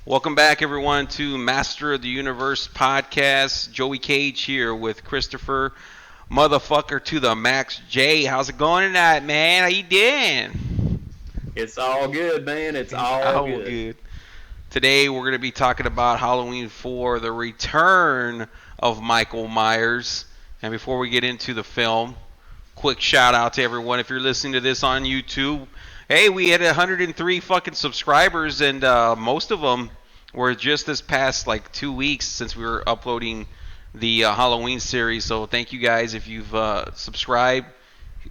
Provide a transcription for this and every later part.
Welcome back, everyone, to Master of the Universe podcast. Joey Cage here with Christopher, motherfucker to the max. Jay, how's it going tonight, man? How you doing? It's all good, man. It's all good. Today, we're going to be talking about Halloween 4, the return of Michael Myers. And before we get into the film, quick shout out to everyone. If you're listening to this on YouTube, hey, we had 103 fucking subscribers, and most of them were just this past 2 weeks since we were uploading the Halloween series. So thank you guys if you've subscribed.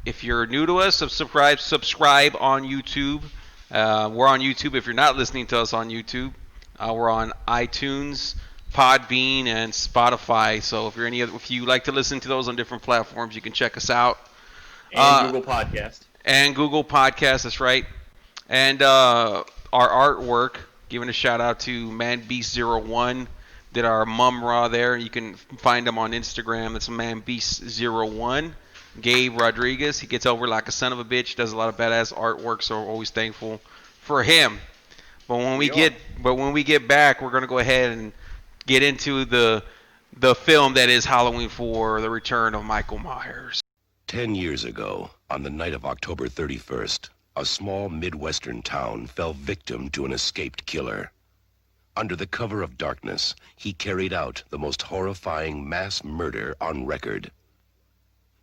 If you're new to us, subscribe on YouTube. We're on YouTube. If you're not listening to us on YouTube, we're on iTunes, Podbean, and Spotify. So if you like to listen to those on different platforms, you can check us out. And Google Podcast. And Google Podcast, that's right. And our artwork, giving a shout out to ManBeast01, did our mum raw there. You can find him on Instagram. That's ManBeast01. Gabe Rodriguez, he gets over like a son of a bitch, does a lot of badass artwork, so we're always thankful for him. But when we get back, we're gonna go ahead and get into the film that is Halloween 4, the return of Michael Myers. 10 years ago, on the night of October 31st, a small Midwestern town fell victim to an escaped killer. Under the cover of darkness, he carried out the most horrifying mass murder on record.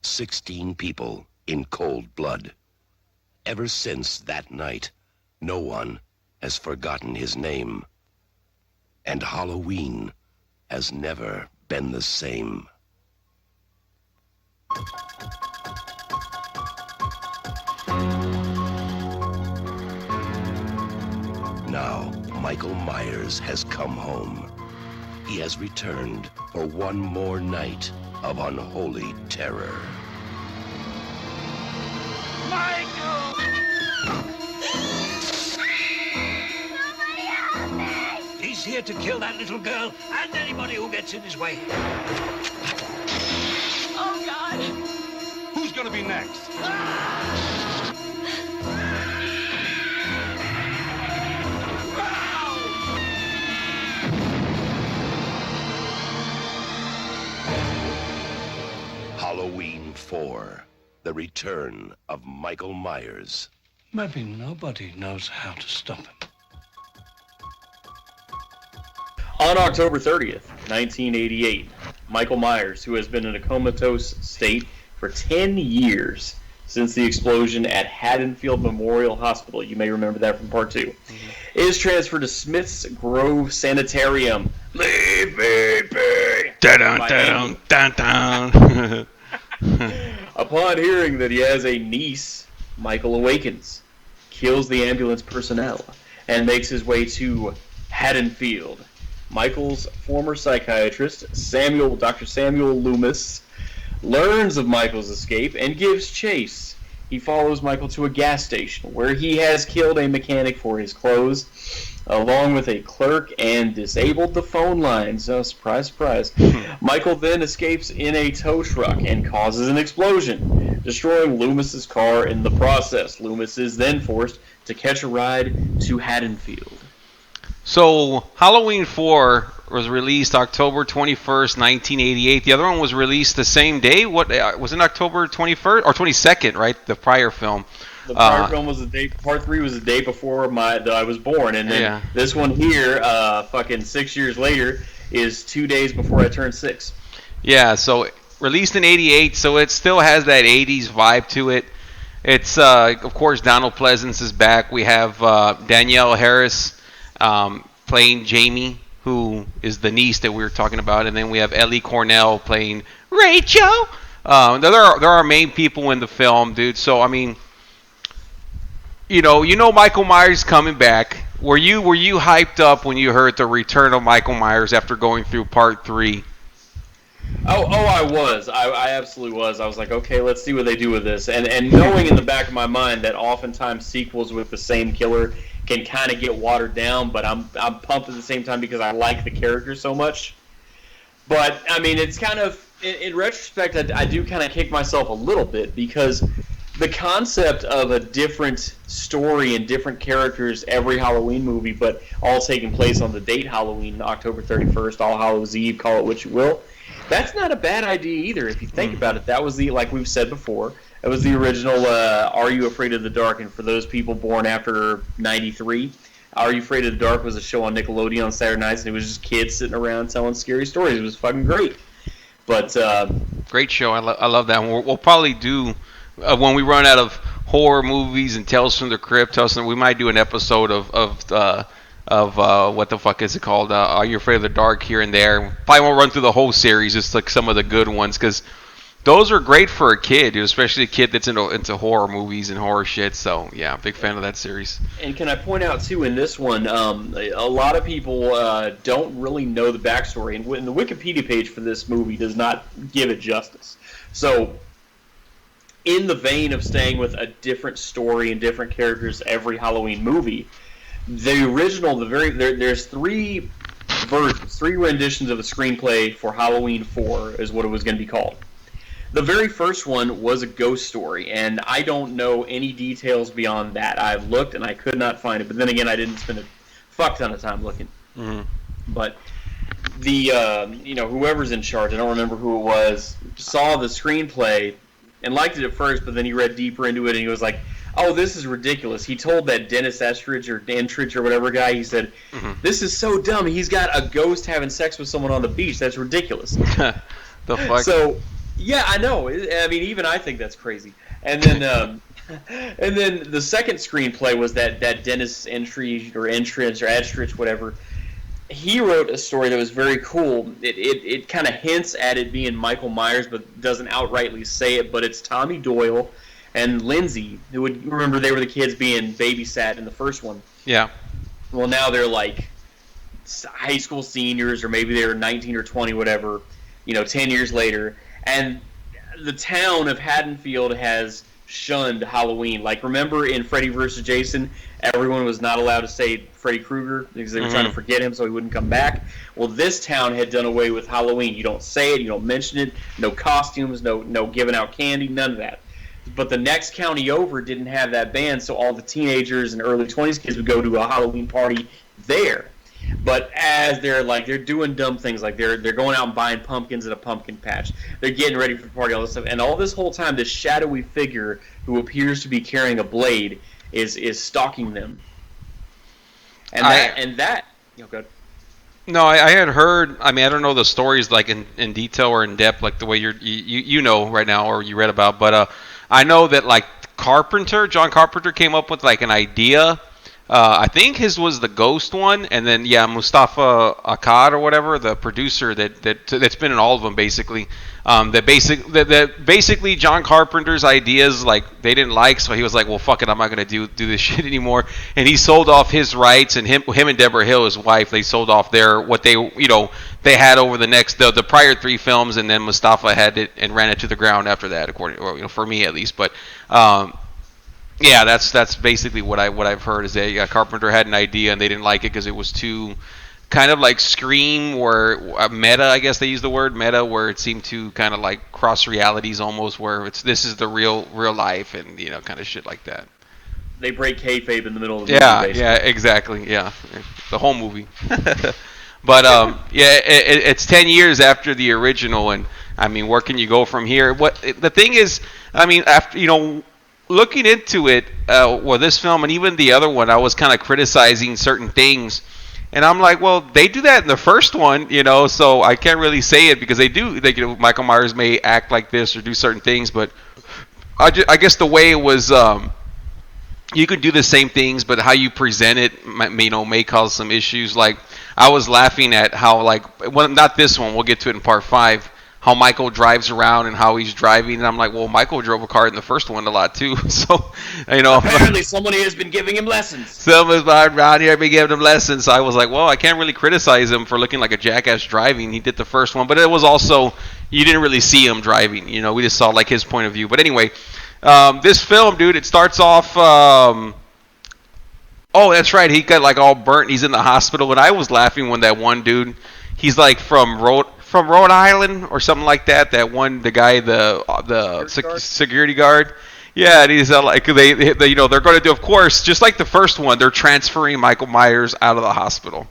16 people in cold blood. Ever since that night, no one has forgotten his name. And Halloween has never been the same. Now, Michael Myers has come home. He has returned for one more night of unholy terror. Michael! Somebody help me! He's here to kill that little girl and anybody who gets in his way. Oh, God! Who's gonna be next? Halloween 4, the return of Michael Myers. Maybe nobody knows how to stop him. On October 30th, 1988, Michael Myers, who has been in a comatose state for 10 years since the explosion at Haddonfield Memorial Hospital, you may remember that from Part 2, is transferred to Smith's Grove Sanitarium. Leave me be! Dun, dun, dun. Upon hearing that he has a niece, Michael awakens, kills the ambulance personnel, and makes his way to Haddonfield. Michael's former psychiatrist, Dr. Samuel Loomis, learns of Michael's escape and gives chase. He follows Michael to a gas station where he has killed a mechanic for his clothes, along with a clerk, and disabled the phone lines. Oh, surprise, surprise. Michael then escapes in a tow truck and causes an explosion, destroying Loomis's car in the process. Loomis is then forced to catch a ride to Haddonfield. So, Halloween 4 was released October 21st, 1988. The other one was released the same day. What was it, October 21st or 22nd, right? The prior film. The prior film was the day. Part 3 was the day before I was born, and then this one here, fucking 6 years later, is 2 days before I turned 6. Yeah. So released in '88, so it still has that '80s vibe to it. It's of course Donald Pleasence is back. We have Danielle Harris playing Jamie, who is the niece that we were talking about, and then we have Ellie Cornell playing Rachel. There are main people in the film, dude. So I mean, you know Michael Myers coming back. Were you hyped up when you heard the return of Michael Myers after going through Part 3? Oh, I was. I absolutely was. I was like, okay, let's see what they do with this. And knowing in the back of my mind that oftentimes sequels with the same killer can kind of get watered down, but I'm pumped at the same time because I like the character so much. But, I mean, it's kind of, in retrospect, I do kind of kick myself a little bit because the concept of a different story and different characters every Halloween movie, but all taking place on the date Halloween, October 31st, All Hallows Eve, call it what you will. That's not a bad idea either. If you think about it, that was like we've said before, it was the original Are You Afraid of the Dark? And for those people born after 93, Are You Afraid of the Dark was a show on Nickelodeon on Saturday nights, and it was just kids sitting around telling scary stories. It was fucking great. But great show. I love that one. We'll probably do when we run out of horror movies and Tales from the Crypt. We might do an episode of what the fuck is it called? Are You Afraid of the Dark here and there. Probably won't run through the whole series, just like some of the good ones, because those are great for a kid, especially a kid that's into horror movies and horror shit. So yeah, big fan of that series. And can I point out too, in this one, a lot of people don't really know the backstory, and the Wikipedia page for this movie does not give it justice. So, in the vein of staying with a different story and different characters every Halloween movie, the original, there's three versions, three renditions of the screenplay for Halloween 4 is what it was going to be called. The very first one was a ghost story, and I don't know any details beyond that. I've looked and I could not find it, but then again, I didn't spend a fuck ton of time looking. Mm-hmm. But the whoever's in charge, I don't remember who it was, saw the screenplay and liked it at first, but then he read deeper into it and he was like, "Oh, this is ridiculous." He told that Dennis Estridge or Dantridge or whatever guy, he said, "This is so dumb. He's got a ghost having sex with someone on the beach. That's ridiculous." The fuck? So, yeah, I know. I mean, even I think that's crazy. And then, and then the second screenplay was that Dennis Estridge or Estridge, whatever. He wrote a story that was very cool. It kind of hints at it being Michael Myers, but doesn't outrightly say it. But it's Tommy Doyle and Lindsay, who would remember they were the kids being babysat in the first one. Yeah. Well, now they're like high school seniors, or maybe they were 19 or 20, whatever, 10 years later. And the town of Haddonfield has shunned Halloween. Like, remember in Freddy vs. Jason, everyone was not allowed to say Freddy Krueger because they were trying to forget him so he wouldn't come back. Well, this town had done away with Halloween. You don't say it, you don't mention it, no costumes, no giving out candy, none of that. But the next county over didn't have that ban, so all the teenagers and early 20s kids would go to a Halloween party there. But as they're doing dumb things, like they're going out and buying pumpkins at a pumpkin patch. They're getting ready for the party, all this stuff. And all this whole time, this shadowy figure who appears to be carrying a blade is stalking them. And that good. No, I had heard. I mean, I don't know the stories like in detail or in depth, like the way you know right now or you read about. But I know that like John Carpenter came up with like an idea. I think his was the ghost one, and then Mustafa Akkad or whatever, the producer that's been in all of them basically. That basically John Carpenter's ideas like they didn't like, so he was like, well, fuck it, I'm not gonna do this shit anymore, and he sold off his rights, and him and Debra Hill, his wife, they sold off what they they had over the prior 3 films, and then Mustafa had it and ran it to the ground after that, according for me at least, but. Yeah, that's basically what I've heard is that Carpenter had an idea and they didn't like it because it was too kind of like Scream, where meta, I guess they use the word meta, where it seemed to kind of like cross realities almost, where this is the real life and kind of shit like that. They break kayfabe in the middle of the movie. Yeah, exactly. Yeah, the whole movie. But it's 10 years after the original, and I mean, where can you go from here? What the thing is, I mean, after looking into it, this film and even the other one, I was kind of criticizing certain things, and I'm like, well, they do that in the first one, so I can't really say it because they do. Michael Myers may act like this or do certain things, but I guess the way it was, you could do the same things, but how you present it, may cause some issues. Like I was laughing at how not this one. We'll get to it in part 5. How Michael drives around and how he's driving, and I'm like, well, Michael drove a car in the first one a lot too, so apparently somebody has been giving him lessons. Someone's around here been giving him lessons. So I was like, well, I can't really criticize him for looking like a jackass driving. He did the first one, but it was also you didn't really see him driving. We just saw like his point of view. But anyway, this film, dude, it starts off. Oh, that's right. He got like all burnt. He's in the hospital, and I was laughing when that one dude. He's like from Rhode Island or something like that. That one, the guy, the security guard. Yeah, and he's like they you know they're going to do, of course, just like the first one, they're transferring Michael Myers out of the hospital,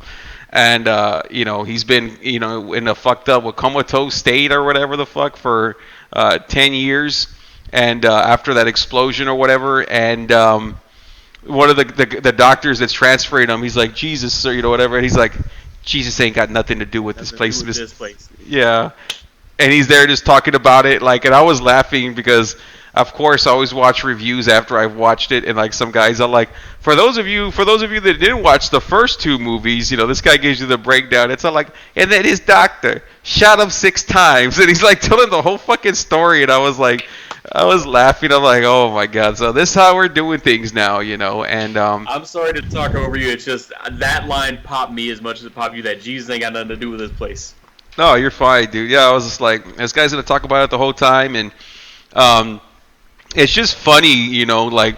and you know he's been in a fucked up comatose state or whatever the fuck for 10 years, and after that explosion or whatever, and one of the doctors that's transferring him, he's like, Jesus, or whatever, and he's like, Jesus ain't got nothing to do with this place. Yeah, and he's there just talking about it, like, and I was laughing because, of course, I always watch reviews after I've watched it, and like some guys are like, for those of you that didn't watch the first two movies, this guy gives you the breakdown. It's all like, and then his doctor shot him 6 times, and he's like telling the whole fucking story, and I was laughing. I'm like, oh my god, so this is how we're doing things now, and I'm sorry to talk over you. It's just that line popped me as much as it popped you that Jesus ain't got nothing to do with this place. No, you're fine, dude. Yeah, I was just like, this guy's gonna talk about it the whole time, and it's just funny, like,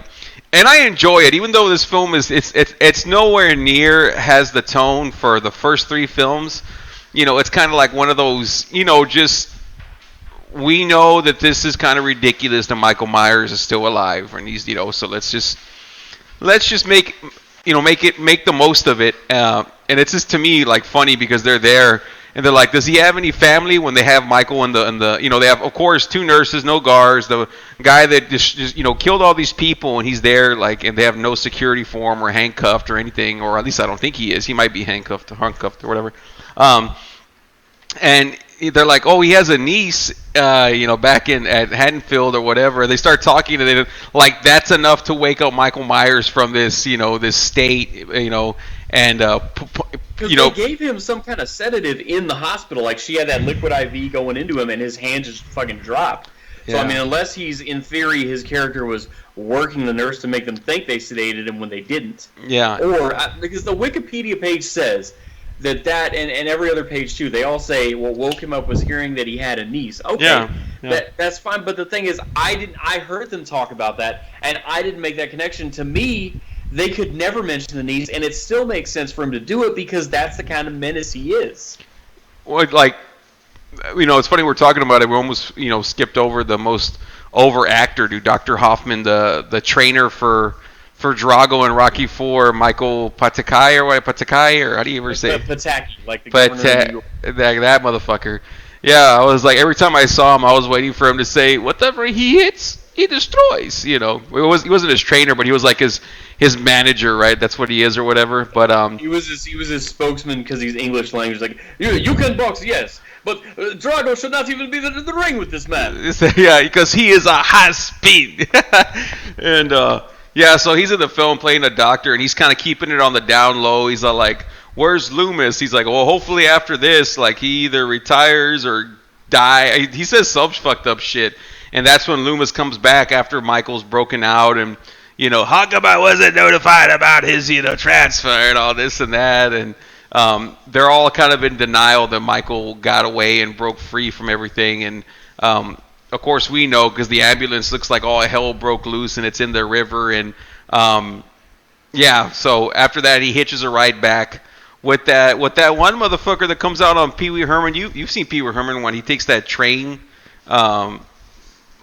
and I enjoy it, even though this film it's nowhere near has the tone for the first 3 films. It's kind of like one of those, just, we know that this is kind of ridiculous that Michael Myers is still alive, and he's, so let's just make the most of it, and it's just, to me, like, funny because they're there. And they're like, does he have any family? When they have Michael and the they have, of course, 2 nurses, no guards, the guy that just killed all these people, and he's there, like, and they have no security for him or handcuffed or anything, or at least I don't think he is. He might be handcuffed or whatever. And they're like, oh, he has a niece, back at Haddonfield or whatever. They start talking, and they like, that's enough to wake up Michael Myers from this, this state, and because they gave him some kind of sedative in the hospital. Like, she had that liquid IV going into him, and his hand just fucking dropped. So, I mean, unless he's, in theory, his character was working the nurse to make them think they sedated him when they didn't. Yeah. Or, because the Wikipedia page says that and every other page, too, they all say what woke him up was hearing that he had a niece. Okay, that's fine. But the thing is, I heard them talk about that, and I didn't make that connection. To me, they could never mention the niece, and it still makes sense for him to do it because that's the kind of menace he is. Well, like, it's funny we're talking about it. We almost, skipped over the most over actor, dude. Dr. Hoffman, the trainer for Drago and Rocky IV, Michael Pataki, or how do you ever say it? Pataki, like the governor of New York. That motherfucker. Yeah, I was like, every time I saw him, I was waiting for him to say, whatever he hits, he destroys. He wasn't his trainer, but he was like his manager, right? That's what he is, or whatever. But he was his spokesman because he's English language. Like, you can box, yes, but Drago should not even be in the ring with this man. Yeah, because he is a high speed. And yeah, so he's in the film playing a doctor, and he's kind of keeping it on the down low. He's like, where's Loomis? He's like, well, hopefully after this, like, he either retires or die. He says some fucked up shit. And that's when Loomis comes back after Michael's broken out, and how come I wasn't notified about his transfer and all this and that, and they're all kind of in denial that Michael got away and broke free from everything, and of course we know because the ambulance looks like all hell broke loose and it's in the river, and yeah, so after that he hitches a ride back with that one motherfucker that comes out on Pee Wee Herman. You've seen Pee Wee Herman when he takes that train,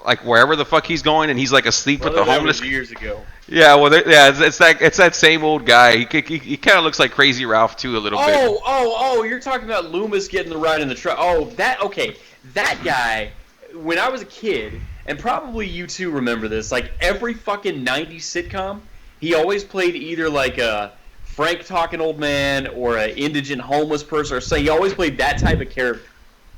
like wherever the fuck he's going, and he's like asleep with the homeless. That was years ago. Yeah, well, it's that same old guy. He kind of looks like Crazy Ralph too a little bit. Oh, you're talking about Loomis getting the ride in the truck. Oh, that guy. When I was a kid, and probably you too remember this, like every fucking 90s sitcom, he always played either like a Frank talking old man or an indigent homeless person, or so he always played that type of character.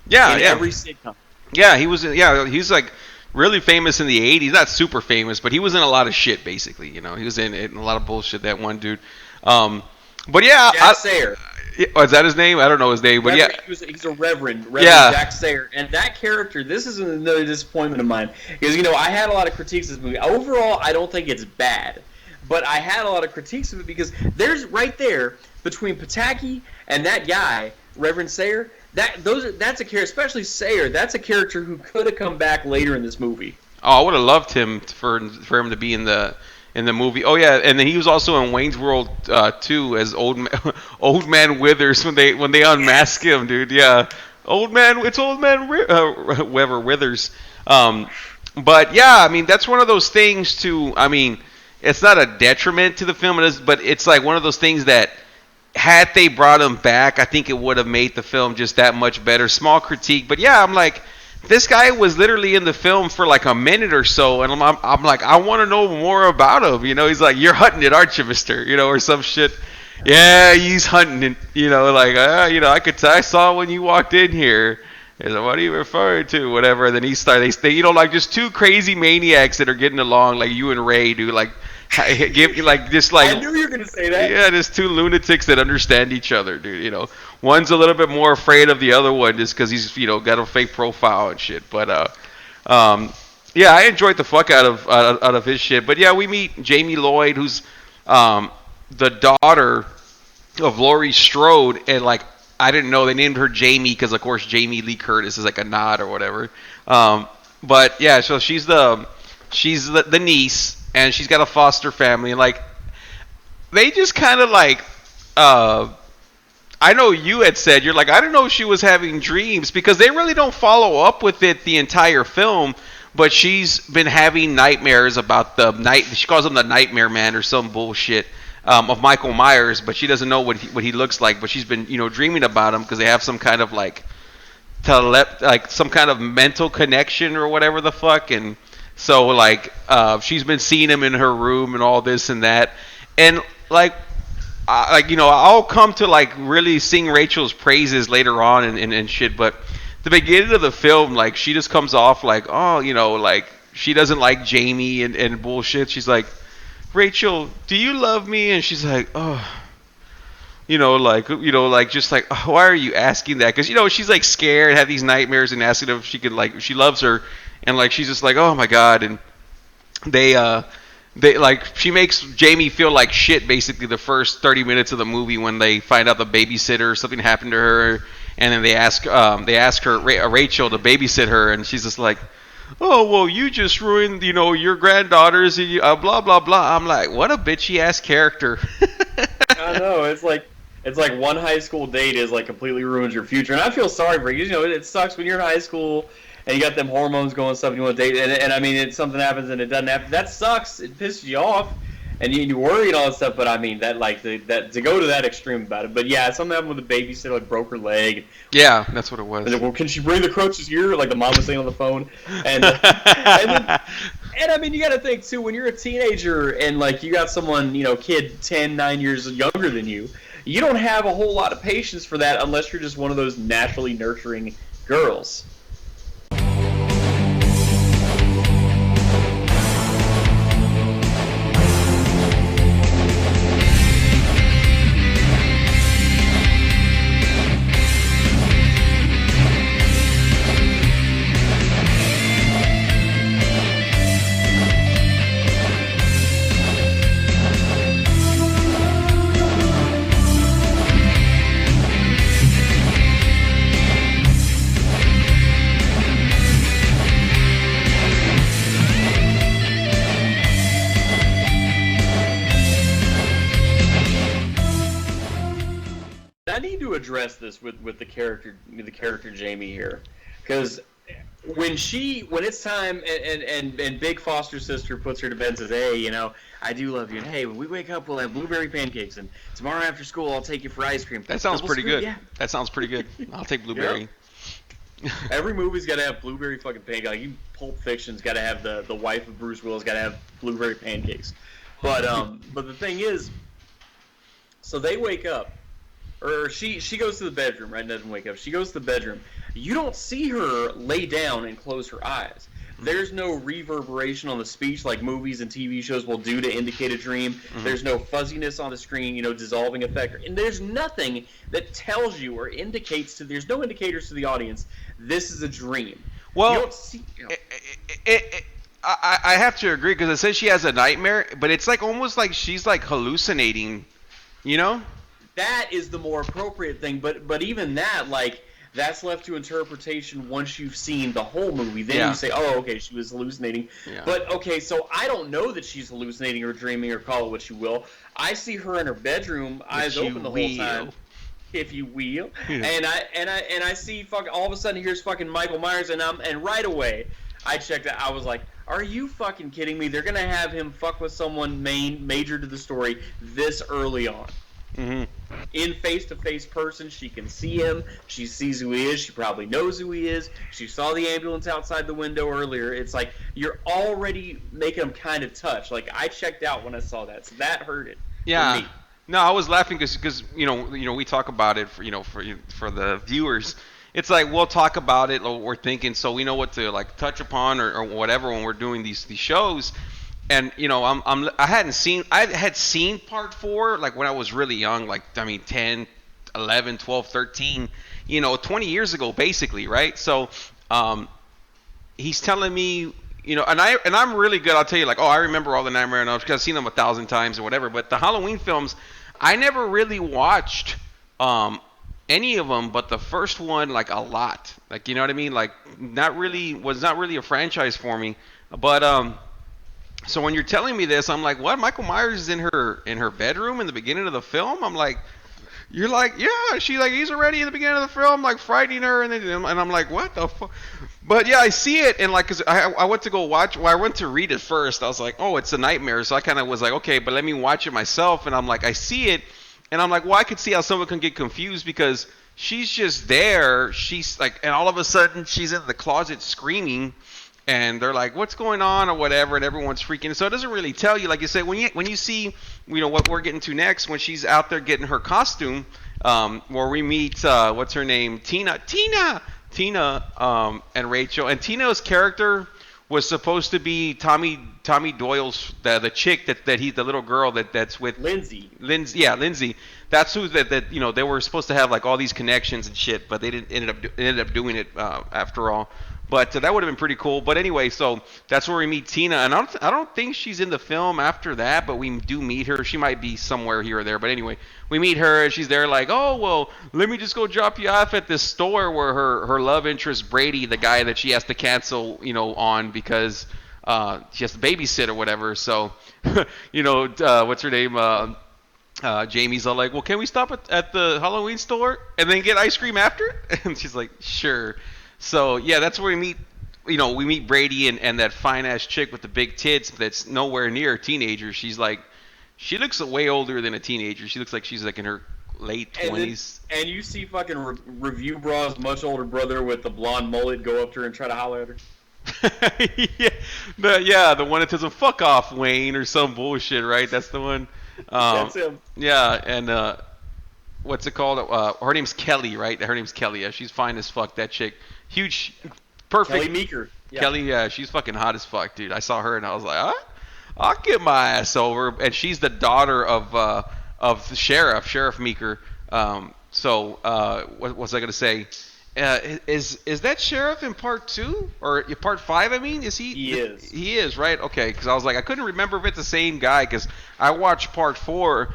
Yeah, in every sitcom. Yeah, he's like really famous in the 80s. Not super famous, but he was in a lot of shit, basically. He was in a lot of bullshit, that one dude. But yeah, Jack Sayer. Is that his name? I don't know his name, but Reverend, yeah. He's a Reverend yeah. Jack Sayer. And that character, this is another disappointment of mine. Because, I had a lot of critiques of this movie. Overall, I don't think it's bad. But I had a lot of critiques of it because there's right there, between Pataki and that guy, Reverend Sayer, that's a character, especially Sayer, that's a character who could have come back later in this movie. Oh, I would have loved him for him to be in the movie. Oh yeah, and then he was also in Wayne's World 2 as old man Withers when they unmask him, dude. Yeah, it's old man Withers. But yeah, I mean, that's one of those things to. I mean, it's not a detriment to the film, but it's like one of those things that had they brought him back, I think it would have made the film just that much better. Small critique, but yeah, I'm like, this guy was literally in the film for like a minute or so, and I'm like, I want to know more about him. You know, he's like, you're hunting it, aren't you, mister? You know, or some shit. Yeah, he's hunting it. You know, like, you know, I saw when you walked in here. He's like, what are you referring to? Whatever. And then he started, they, you know, like just two crazy maniacs that are getting along, like you and Ray do, like, give like just like. I knew you were gonna say that. Yeah, just two lunatics that understand each other, dude. You know, one's a little bit more afraid of the other one just because he's, you know, got a fake profile and shit. But yeah, I enjoyed the fuck out of his shit. But yeah, we meet Jamie Lloyd, who's the daughter of Laurie Strode, and like I didn't know they named her Jamie because of course Jamie Lee Curtis is like a nod or whatever. But yeah, so she's the niece, and she's got a foster family, and like they just kind of like I know you had said you're like I don't know if she was having dreams because they really don't follow up with it the entire film, but she's been having nightmares about the night. She calls him the Nightmare Man or some bullshit. Of Michael Myers, but she doesn't know what he looks like. But she's been, you know, dreaming about him because they have some kind of like some kind of mental connection or whatever the fuck. And so like she's been seeing him in her room and all this and that. And like you know, I'll come to like really sing Rachel's praises later on and shit. But the beginning of the film, like she just comes off like, oh, you know, like she doesn't like Jamie and bullshit. She's like, Rachel, do you love me? And she's like, oh, you know, just like, oh, why are you asking that? Because, you know, she's like scared, had these nightmares, and asking if she could, like, she loves her, and like she's just like, oh my god, and they like she makes Jamie feel like shit basically the first 30 minutes of the movie when they find out the babysitter something happened to her, and then they ask her Rachel to babysit her, and she's just like, oh, well, you just ruined, you know, your granddaughters, and blah, blah, blah. I'm like, what a bitchy-ass character. I know. It's like one high school date is like completely ruins your future. And I feel sorry for you. You know, it sucks when you're in high school and you got them hormones going and stuff and you want to date. And I mean, something happens and it doesn't happen. That sucks. It pisses you off. And you worry and all that stuff, but I mean that like that to go to that extreme about it. But yeah, something happened with the babysitter, like broke her leg. Yeah, that's what it was. And, well, can she bring the crutches here? Like the mom was saying on the phone. And and I mean, you got to think too when you're a teenager and like you got someone, you know, kid 10, 9 years younger than you. You don't have a whole lot of patience for that unless you're just one of those naturally nurturing girls. I need to address this with the character Jamie here, because when it's time and Big Foster Sister puts her to bed and says, hey, you know, I do love you, and hey, when we wake up we'll have blueberry pancakes, and tomorrow after school I'll take you for ice cream. That sounds pretty good. Yeah. That sounds pretty good. I'll take blueberry. Yep. Every movie's got to have blueberry fucking pancakes. Like Pulp Fiction's got to have the wife of Bruce Willis got to have blueberry pancakes. But the thing is, so they wake up. Or she goes to the bedroom, right? Doesn't wake up. She goes to the bedroom. You don't see her lay down and close her eyes. There's no reverberation on the speech like movies and TV shows will do to indicate a dream. Mm-hmm. There's no fuzziness on the screen, you know, dissolving effect. And there's nothing that tells you or indicates to, there's no indicators to the audience, this is a dream. Well, you don't see, you know. I have to agree because it says she has a nightmare, but it's like almost like she's like hallucinating, you know? That is the more appropriate thing, but even that, like, that's left to interpretation once you've seen the whole movie. Then you say, oh, okay, she was hallucinating. Yeah. But, okay, so I don't know that she's hallucinating or dreaming or call it what you will. I see her in her bedroom, eyes open the whole time. If you will. Yeah. And I see all of a sudden here's fucking Michael Myers, and right away I checked it. I was like, are you fucking kidding me? They're going to have him fuck with someone major to the story this early on. Mm-hmm. In face-to-face person, she can see him. She sees who he is. She probably knows who he is. She saw the ambulance outside the window earlier. It's like you're already making him kind of touch. Like, I checked out when I saw that, so that hurt it. Yeah. For me. No, I was laughing because you know we talk about it for for the viewers. It's like we'll talk about it, what we're thinking, so we know what to like touch upon or whatever when we're doing these shows. And I had seen part 4 like when I was really young, like 10, 11, 12, 13, 20 years ago basically, right? So he's telling me, and I'm really good. I'll tell you, like, I remember all the Nightmare on Elm Street because I've seen them 1,000 times or whatever. But the Halloween films, I never really watched any of them, but the first one like a lot. Like, you know what I mean? Like, was not really a franchise for me. But so when you're telling me this, I'm like, what? Michael Myers is in her bedroom in the beginning of the film? I'm like, you're like, yeah. She's like, he's already in the beginning of the film, like frightening her, and I'm like, what the fuck? But yeah, I see it, and like, cause I went to go watch. Well, I went to read it first. I was like, oh, it's a nightmare. So I kind of was like, okay, but let me watch it myself. And I'm like, I see it, and I'm like, well, I could see how someone can get confused because she's just there. She's like, and all of a sudden she's in the closet screaming. And they're like, what's going on or whatever, and everyone's freaking. So it doesn't really tell you, like you said, when you see, what we're getting to next, when she's out there getting her costume, where we meet, what's her name, Tina, and Rachel. And Tina's character was supposed to be Tommy Doyle's, the chick that he's the little girl that's with Lindsay. Lindsay. That's who that they were supposed to have like all these connections and shit, but they ended up doing it after all. But that would have been pretty cool. But anyway, so that's where we meet Tina, and I don't think she's in the film after that, but we do meet her. She might be somewhere here or there, but anyway, we meet her, and she's there like, oh well, let me just go drop you off at this store where her love interest Brady, the guy that she has to cancel, on because she has to babysit or whatever. So, what's her name? Jamie's all like, well, can we stop at the Halloween store and then get ice cream after? And she's like, sure. So yeah, that's where we meet. We meet Brady and that fine ass chick with the big tits that's nowhere near a teenager. She's like, she looks way older than a teenager. She looks like she's like in her late 20s. And you see fucking Review Bra's much older brother with the blonde mullet go up to her and try to holler at her. The one that tells him "fuck off, Wayne" or some bullshit, right? That's the one. That's him. Yeah, and what's it called? Her name's Kelly, right? Her name's Kelly. Yeah, she's fine as fuck. That chick, huge, perfect. Kelly Meeker. Yeah. Kelly, yeah, she's fucking hot as fuck, dude. I saw her and I was like, I'll get my ass over. And she's the daughter of the Sheriff Meeker. What was I gonna say? Is that Sheriff in part 2 or part 5? I mean, is he? He is. He is, right? Okay, because I was like, I couldn't remember if it's the same guy because I watched part 4,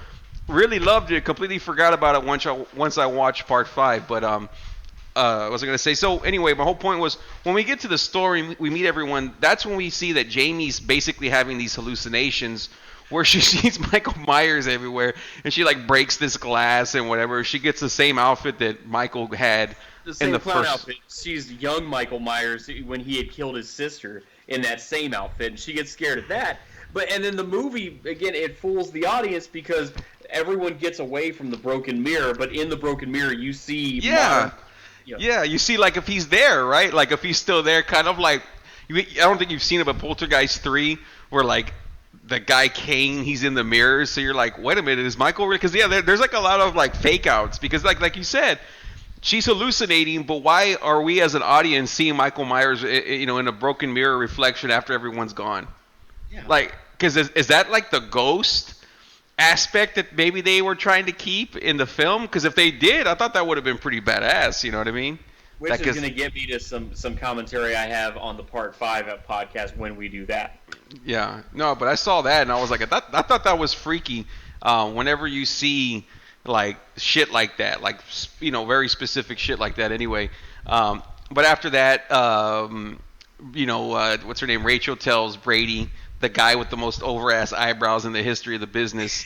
really loved it, completely forgot about it once I watched part 5. But what was I gonna say? So anyway, my whole point was when we get to the story, we meet everyone. That's when we see that Jamie's basically having these hallucinations where she sees Michael Myers everywhere, and she like breaks this glass and whatever. She gets the same outfit that Michael had. The same in the clown first outfit. She's young Michael Myers when he had killed his sister in that same outfit, and she gets scared of that. And then the movie, again, it fools the audience because everyone gets away from the broken mirror, but in the broken mirror you see Yeah, you see like if he's there, right? Like if he's still there, kind of like, I don't think you've seen it, but Poltergeist 3, where like the guy Kane, he's in the mirror, so you're like, wait a minute, is Michael real? Because there's like a lot of like fake outs, because like you said, she's hallucinating, but why are we as an audience seeing Michael Myers, in a broken mirror reflection after everyone's gone? Yeah. Like, because is that like the ghost aspect that maybe they were trying to keep in the film? Because if they did, I thought that would have been pretty badass. You know what I mean? Which is going to get me to some commentary I have on the Part 5 podcast when we do that. Yeah. No, but I saw that and I was like, I thought that was freaky. Whenever you see like shit like that, like very specific shit like that. Anyway, but after that, what's her name? Rachel tells Brady, the guy with the most over-ass eyebrows in the history of the business.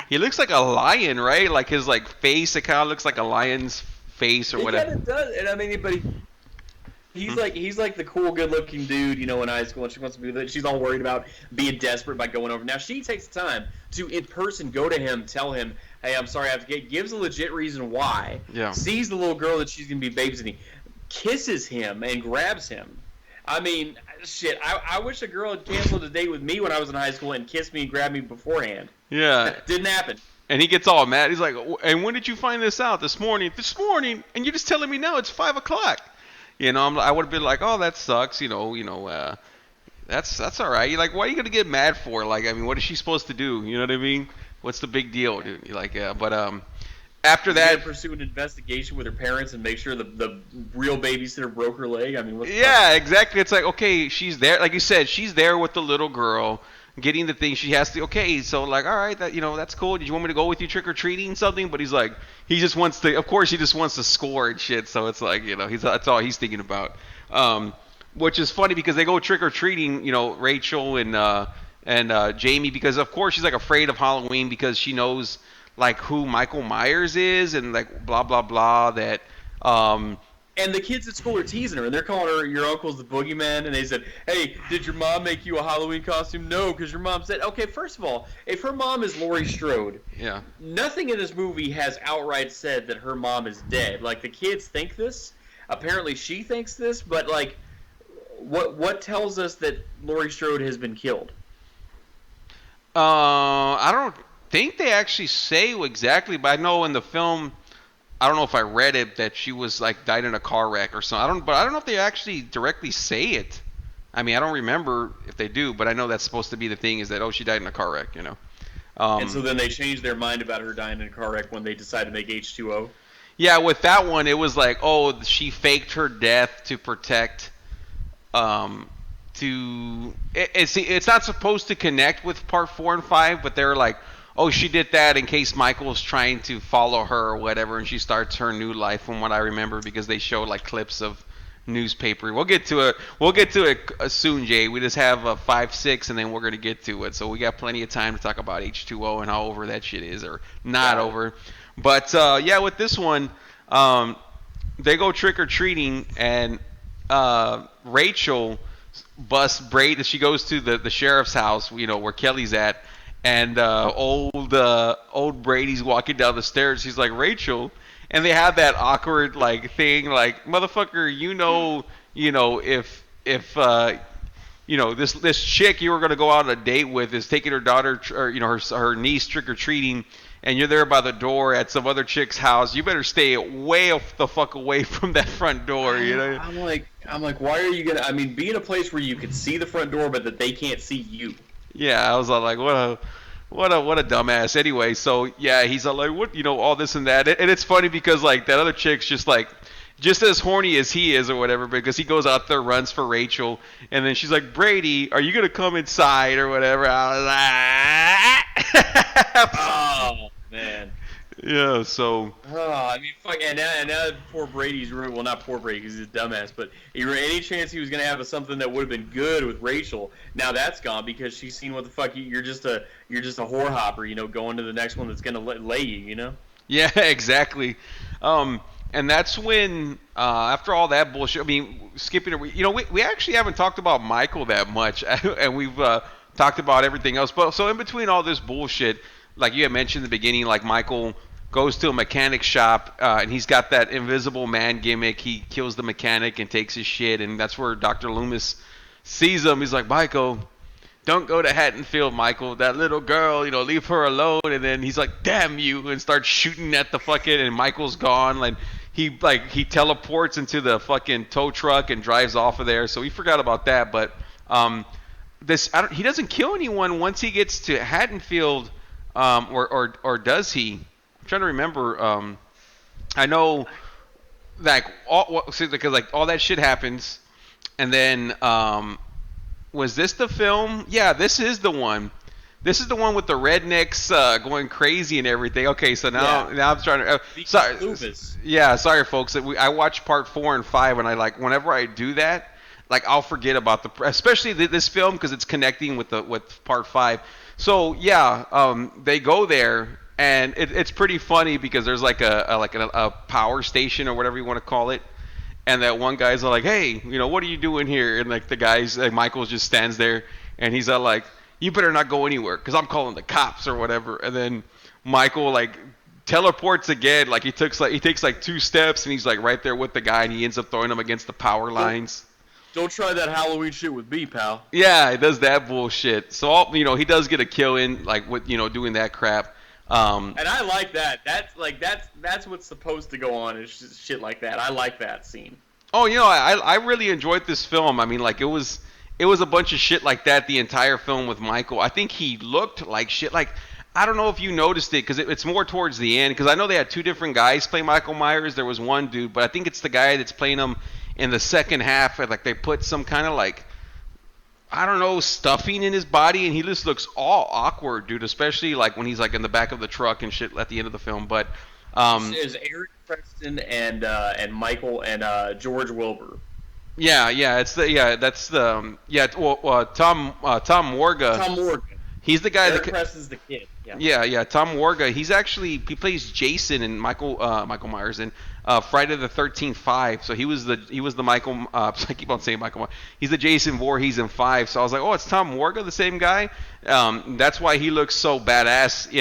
He looks like a lion, right? Like his like face, it kind of looks like a lion's face or whatever. It kind of does. And I mean, but he's like the cool, good-looking dude, in high school, and she wants to be that. She's all worried about being desperate by going over. Now she takes the time to in person go to him, tell him, "Hey, I'm sorry, I have to get." Gives a legit reason why. Yeah. Sees the little girl that she's gonna be babysitting, kisses him and grabs him. I mean, shit. I wish a girl had canceled a date with me when I was in high school and kissed me and grabbed me beforehand. Yeah. That didn't happen. And he gets all mad. He's like, "And when did you find this out? This morning? This morning? And you're just telling me now? It's 5 o'clock." I would have been like, "Oh, that sucks." That's all right. You're like, why are you gonna get mad for? Like, I mean, what is she supposed to do? You know what I mean? What's the big deal, dude? You're like, yeah. But after that, pursue an investigation with her parents and make sure the real babysitter broke her leg. I mean, yeah, exactly. It's like, okay, she's there. Like you said, she's there with the little girl, getting the thing. She has to. Okay, so like, all right, that's cool. Did you want me to go with you trick or treating something? But he's like, he just wants to. Of course, he just wants to score and shit. So it's like, that's all he's thinking about. Which is funny because they go trick or treating. Rachel and Jamie, because of course she's like afraid of Halloween because she knows like who Michael Myers is and like blah blah blah that. And the kids at school are teasing her, and they're calling her, "Your uncle's the boogeyman," and they said, "Hey, did your mom make you a Halloween costume?" No, because your mom said, okay, first of all, if her mom is Laurie Strode, yeah, nothing in this movie has outright said that her mom is dead. Like, the kids think this. Apparently she thinks this, but, like, what tells us that Laurie Strode has been killed? I don't think they actually say exactly, but I know in the film, I don't know if I read it, that she was like died in a car wreck or something. But I don't know if they actually directly say it. I mean, I don't remember if they do, but I know that's supposed to be the thing, is that, oh, she died in a car wreck, And so then they changed their mind about her dying in a car wreck when they decided to make H2O. Yeah, with that one, it was like, oh, she faked her death to protect. It's not supposed to connect with part 4 and 5, but they're like, oh, she did that in case Michael's trying to follow her or whatever, and she starts her new life, from what I remember, because they show like clips of newspaper. We'll get to it. We'll get to it soon, Jay. We just have 5, 6, and then we're gonna get to it. So we got plenty of time to talk about H2O and how over that shit is, or not over. But yeah, with this one, they go trick or treating, and Rachel busts Brady. She goes to the sheriff's house, where Kelly's at. And old Brady's walking down the stairs. He's like, "Rachel," and they have that awkward like thing, like, "Motherfucker, if this chick you were gonna go out on a date with is taking her daughter or her niece trick or treating, and you're there by the door at some other chick's house, you better stay way the fuck away from that front door." I'm like, why are you gonna? I mean, be in a place where you can see the front door, but that they can't see you. Yeah, I was all like, what a dumbass. Anyway, so yeah, he's all like, what, all this and that, and it's funny because like that other chick's just as horny as he is or whatever, because he goes out there, runs for Rachel, and then she's like, "Brady, are you gonna come inside or whatever?" I was like, oh man. Yeah, so. Oh, I mean, fuck, and now poor Brady's ruined. Well, not poor Brady because he's a dumbass, but any chance he was gonna have something that would have been good with Rachel, now that's gone because she's seen what the fuck you're just a whore hopper, going to the next one that's gonna lay you, Yeah, exactly. And that's when after all that bullshit, I mean, skipping it, we actually haven't talked about Michael that much, and we've talked about everything else. But so in between all this bullshit, like you had mentioned in the beginning, like Michael goes to a mechanic shop, and he's got that invisible man gimmick. He kills the mechanic and takes his shit, and that's where Dr. Loomis sees him. He's like, "Michael, don't go to Haddonfield, Michael. That little girl, leave her alone." And then he's like, "Damn you," and starts shooting at the fucking, and Michael's gone. Like he teleports into the fucking tow truck and drives off of there. So we forgot about that. But he doesn't kill anyone once he gets to Haddonfield, or does he? I'm trying to remember. I know, like, because like all that shit happens, and then was this the film? Yeah, this is the one. This is the one with the rednecks going crazy and everything. Okay, so now I'm trying to. Sorry, Loomis. Yeah, sorry, folks. I watched part 4 and 5, and I whenever I do that, like I'll forget about especially this film because it's connecting with part 5. So yeah, they go there. And it's pretty funny because there's like a power station or whatever you want to call it, and that one guy's all like, hey, what are you doing here? And like the guy's like Michael just stands there, and he's all like, you better not go anywhere because I'm calling the cops or whatever. And then Michael like teleports again, like he takes like 2 steps, and he's like right there with the guy, and he ends up throwing him against the power lines. Don't try that Halloween shit with me, pal. Yeah, he does that bullshit. So he does get a kill in, like with doing that crap. And I like that. That's what's supposed to go on, is just shit like that. I like that scene. Oh, I really enjoyed this film. I mean, like it was a bunch of shit like that the entire film with Michael. I think he looked like shit. Like, I don't know if you noticed it, because it's more towards the end, because I know they had 2 different guys play Michael Myers. There was one dude, but I think it's the guy that's playing him in the second half. Like they put some kind of like, I don't know, stuffing in his body, and he just looks all awkward, dude. Especially like when he's like in the back of the truck and shit at the end of the film. But is Eric Preston and Michael and George Wilbur. Yeah, Tom Morga. Tom Morgan. He's the guy Eric Preston's the kid. Yeah. Tom Morga. He plays Jason and Michael Myers in Friday the 13th 5. So he was the Michael. I keep on saying Michael. He's the Jason Voorhees in 5. So I was like, oh, it's Tom Morga, the same guy. That's why he looks so badass.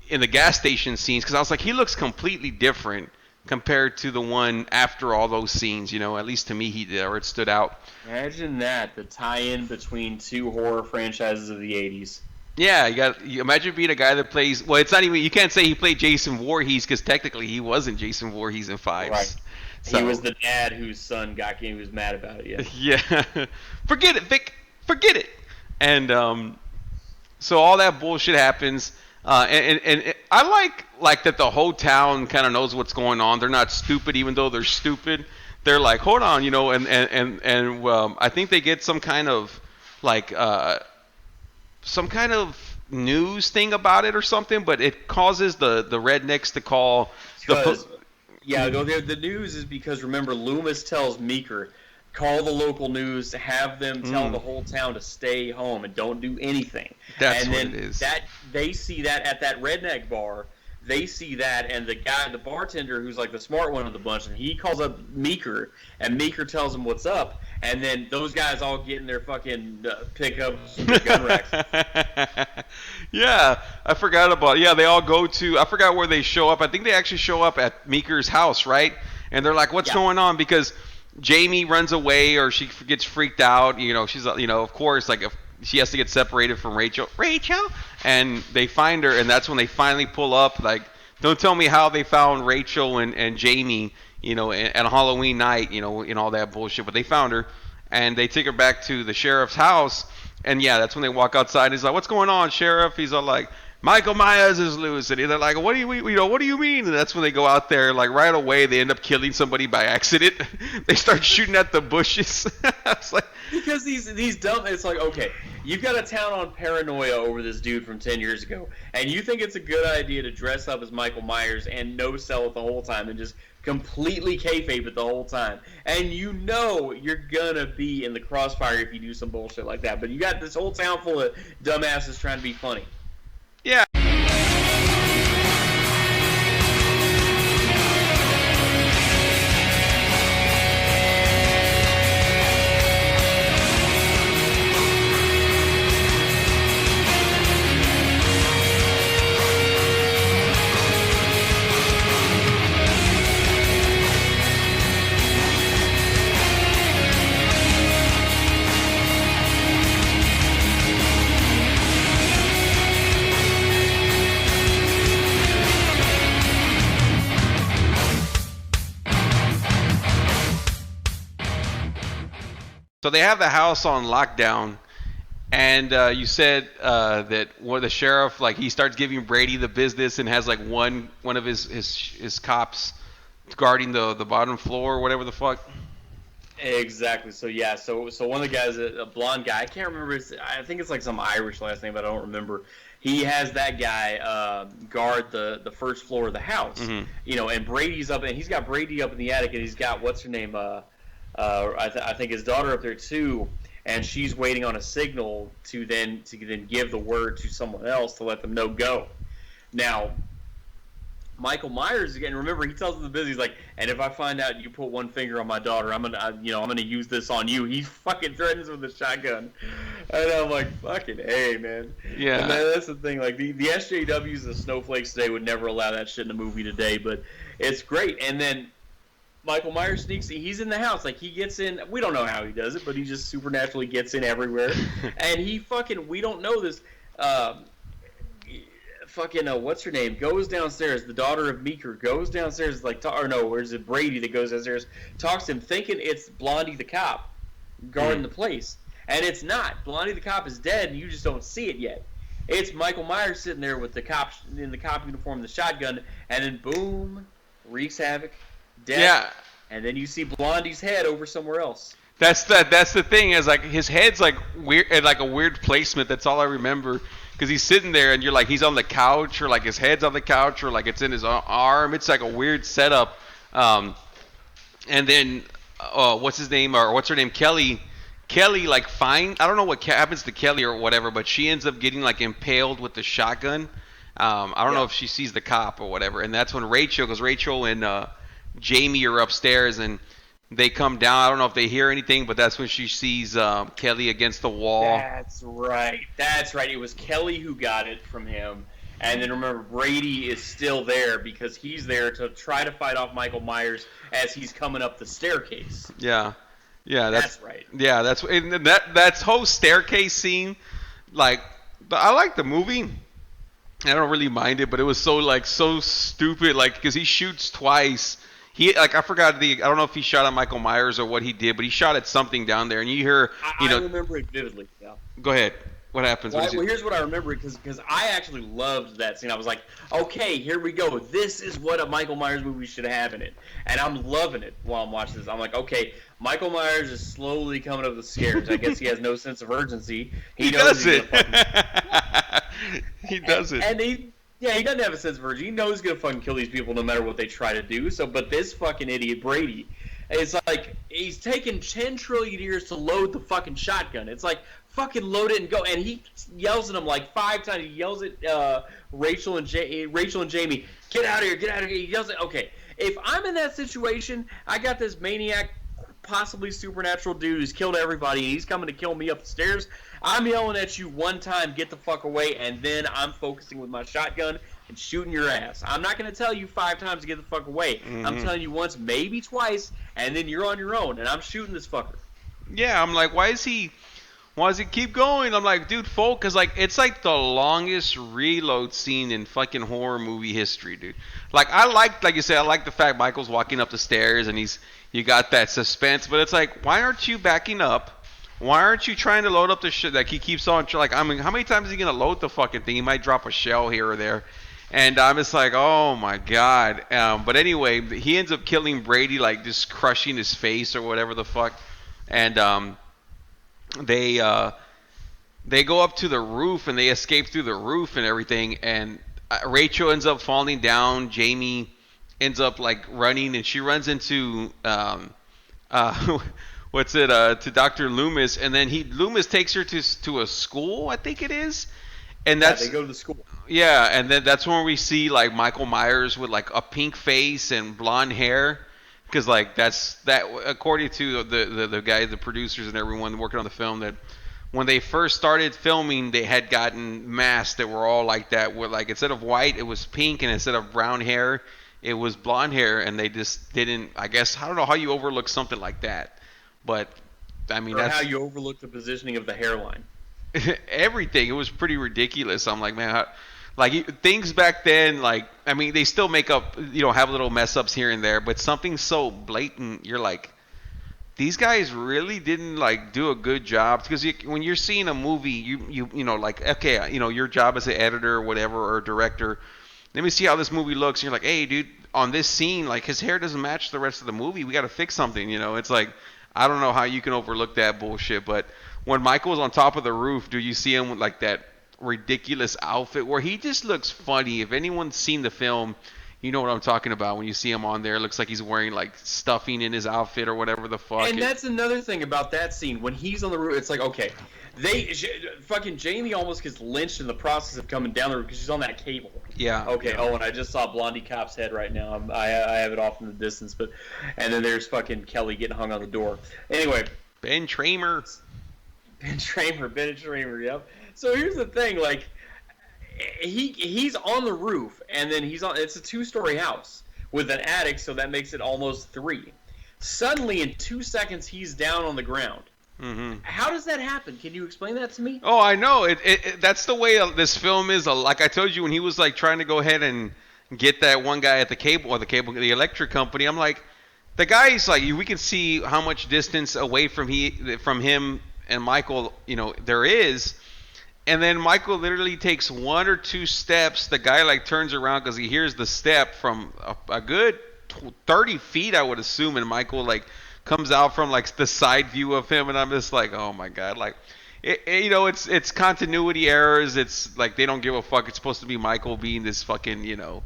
In the gas station scenes, because I was like, he looks completely different compared to the one after all those scenes. At least to me, he did, or it stood out. Imagine that, the tie-in between 2 horror franchises of the 80s. Yeah, you imagine being a guy that plays. Well, it's not even. You can't say he played Jason Voorhees, because technically he wasn't Jason Voorhees in 5. Right. So, he was the dad whose son got game. He was mad about it. Yeah. Forget it, Vic. Forget it. And so all that bullshit happens. And I like that the whole town kind of knows what's going on. They're not stupid, even though they're stupid. They're like, hold on, and I think they get some kind of like some kind of news thing about it or something, but it causes the rednecks to call. The news is because, remember, Loomis tells Meeker, call the local news, have them tell the whole town to stay home and don't do anything. That's what it is. They see that at that redneck bar. They see that, and the bartender, who's like the smart one of the bunch, and he calls up Meeker, and Meeker tells him what's up, and then those guys all get in their fucking pickups and gun racks. Yeah, I forgot about. Yeah, they all go to. I forgot where they show up. I think they actually show up at Meeker's house, right? And they're like, "What's going on?" Because Jamie runs away, or she gets freaked out. She's of course, like, if she has to get separated from Rachel, and they find her, and that's when they finally pull up. Like, don't tell me how they found Rachel and Jamie, and Halloween night, and all that bullshit. But they found her, and they take her back to the sheriff's house, and yeah, that's when they walk outside. And he's like, "What's going on, Sheriff?" He's all like, "Michael Myers is loose," and they're like, "What do you mean?" And that's when they go out there, like right away, they end up killing somebody by accident. They start shooting at the bushes. It's like, because these dumb. It's like, okay, you've got a town on paranoia over this dude from 10 years ago, and you think it's a good idea to dress up as Michael Myers and no sell it the whole time and just completely kayfabe it the whole time, and you're gonna be in the crossfire if you do some bullshit like that. But you got this whole town full of dumbasses trying to be funny. Yeah. So they have the house on lockdown, and you said that one of the sheriff, like, he starts giving Brady the business and has like one of his cops guarding the bottom floor or whatever the fuck. Exactly. So yeah. So one of the guys, a blonde guy, I can't remember. I think it's like some Irish last name, but I don't remember. He has that guy guard the first floor of the house. Mm-hmm. And Brady's up, and he's got Brady up in the attic, and he's got what's her name. I think his daughter up there too, and she's waiting on a signal to then give the word to someone else to let them know go. Now, Michael Myers again. Remember, he tells the business, he's like, and if I find out you put one finger on my daughter, I'm gonna use this on you. He fucking threatens with a shotgun, and I'm like, fucking hey, man. Yeah. And that's the thing. Like the SJWs, the snowflakes today would never allow that shit in a movie today, but it's great. And then Michael Myers sneaks. He's in the house. Like he gets in. We don't know how he does it, but he just supernaturally gets in everywhere. And he fucking. We don't know this. What's her name? Goes downstairs. The daughter of Meeker goes downstairs. Like, or no, where's it? Brady that goes downstairs, talks to him, thinking it's Blondie the cop guarding the place, and it's not. Blondie the cop is dead, and you just don't see it yet. It's Michael Myers sitting there with the cop in the cop uniform, the shotgun, and then boom, wreaks havoc, death, Yeah. and then you see Blondie's head over somewhere else. That's the thing, is like his head's like weird, at like a weird placement. That's all I remember. Because he's sitting there and you're like, he's on the couch, or like his head's on the couch, or like it's in his arm. It's like a weird setup. And then, what's his name, or what's her name? Kelly, like, I don't know what happens to Kelly or whatever, but she ends up getting like impaled with the shotgun. I don't know if she sees the cop or whatever. And that's when because Rachel and Jamie are upstairs and they come down. I don't know if they hear anything, but that's when she sees Kelly against the wall. That's right. It was Kelly who got it from him. And then remember, Brady is still there because he's there to try to fight off Michael Myers as he's coming up the staircase. Yeah, that's right. Yeah, that's whole staircase scene. Like, I like the movie. I don't really mind it, but it was so stupid. Like, because he shoots twice. I forgot I don't know if he shot at Michael Myers or what he did, but he shot at something down there, and you hear, I remember it vividly. Yeah. Go ahead. What happens? Well, here's what I remember, because I actually loved that scene. I was like, okay, here we go. This is what a Michael Myers movie should have in it, and I'm loving it while I'm watching this. I'm like, okay, Michael Myers is slowly coming up the stairs. I guess he has no sense of urgency. He knows does it. He does it. And he doesn't have a sense of urgency. He knows he's going to fucking kill these people no matter what they try to do. But this fucking idiot, Brady, it's like he's taken 10 trillion years to load the fucking shotgun. It's like, fucking load it and go. And he yells at him like 5 times. He yells at Rachel and Jamie, get out of here, get out of here. He yells at, okay, if I'm in that situation, I got this maniac, possibly supernatural dude who's killed everybody, and he's coming to kill me up the stairs. I'm yelling at you one time, get the fuck away, and then I'm focusing with my shotgun and shooting your ass. I'm not going to tell you 5 times to get the fuck away. Mm-hmm. I'm telling you once, maybe twice, and then you're on your own, and I'm shooting this fucker. Yeah, I'm like, why does he keep going? I'm like, dude, focus. Like, it's like the longest reload scene in fucking horror movie history, dude. Like you said, I like the fact Michael's walking up the stairs and you got that suspense, but it's like, why aren't you backing up? Why aren't you trying to load up the shit? Like, he keeps on, like, I mean, how many times is he going to load the fucking thing? He might drop a shell here or there. And I'm just like, oh my God. But anyway, he ends up killing Brady, like just crushing his face or whatever the fuck. And they go up to the roof and they escape through the roof and everything. And Rachel ends up falling down. Jamie ends up like running, and she runs into to Dr. Loomis, and then Loomis takes her to a school, I think it is. And they go to the school. Yeah, and then that's when we see like Michael Myers with like a pink face and blonde hair, because like that according to the guy, the producers and everyone working on the film, that when they first started filming, they had gotten masks that were all like that, with like instead of white it was pink, and instead of brown hair it was blonde hair, and they just didn't. I guess I don't know how you overlook something like that, but I mean that's how you overlook the positioning of the hairline. Everything. It was pretty ridiculous. I'm like, man, like things back then, like, I mean, they still make up, have little mess ups here and there, but something so blatant, you're like, these guys really didn't like do a good job. Because when you're seeing a movie, you like, okay, your job as an editor or whatever, or director, let me see how this movie looks. And you're like, hey, dude, on this scene, like his hair doesn't match the rest of the movie. We got to fix something. It's like, I don't know how you can overlook that bullshit, but when Michael's on top of the roof, do you see him with like that ridiculous outfit where he just looks funny? If anyone's seen the film, You know what I'm talking about when you see him on there. It looks like he's wearing like stuffing in his outfit or whatever the fuck. And that's another thing about that scene. When he's on the roof, it's like, okay, fucking Jamie almost gets lynched in the process of coming down the roof because she's on that cable. Yeah. Okay. Yeah. Oh, and I just saw Blondie Cop's head right now. I have it off in the distance, and then there's fucking Kelly getting hung on the door. Anyway. Ben Tramer. Bennett Tramer. Yep. So here's the thing, like. He's on the roof, and then it's a 2-story house with an attic, so that makes it almost 3. Suddenly, in 2 seconds, he's down on the ground. Mm-hmm. How does that happen? Can you explain that to me? Oh, I know. That's the way this film is. Like I told you, when he was like trying to go ahead and get that one guy at the electric company, I'm like, the guy's like, we can see how much distance away from him and Michael, there is. And then Michael literally takes 1 or 2 steps. The guy like turns around because he hears the step from a good 30 feet, I would assume. And Michael like comes out from like the side view of him, and I'm just like, oh my god, like, it's continuity errors. It's like they don't give a fuck. It's supposed to be Michael being this fucking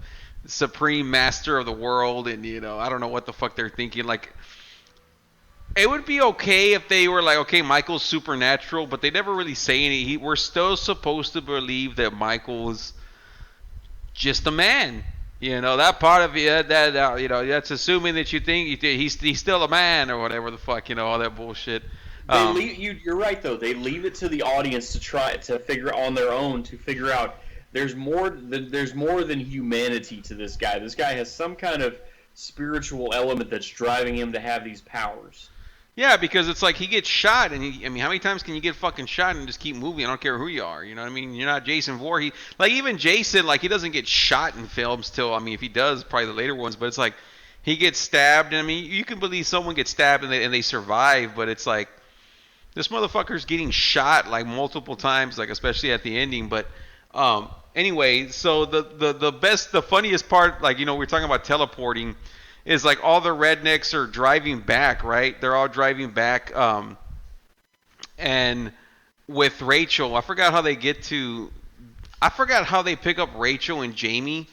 supreme master of the world, and I don't know what the fuck they're thinking. Like, it would be okay if they were like, okay, Michael's supernatural, but they never really say any. We're still supposed to believe that Michael's just a man. That part of it, that's assuming that you think he's still a man or whatever the fuck, all that bullshit. You're right though. They leave it to the audience to try to figure on their own to figure out. There's more than humanity to this guy. This guy has some kind of spiritual element that's driving him to have these powers. Yeah, because it's like he gets shot, and how many times can you get fucking shot and just keep moving? I don't care who you are, you know what I mean? You're not Jason Voorhees. Like, even Jason, like, he doesn't get shot in films till, if he does, probably the later ones, but it's like, he gets stabbed, and you can believe someone gets stabbed and they survive, but it's like, this motherfucker's getting shot, like, multiple times, like, especially at the ending, but, anyway, so the funniest part, like, we're talking about teleporting, is like all the rednecks are driving back, right? They're all driving back, and with Rachel, I forgot how they pick up Rachel and Jamie,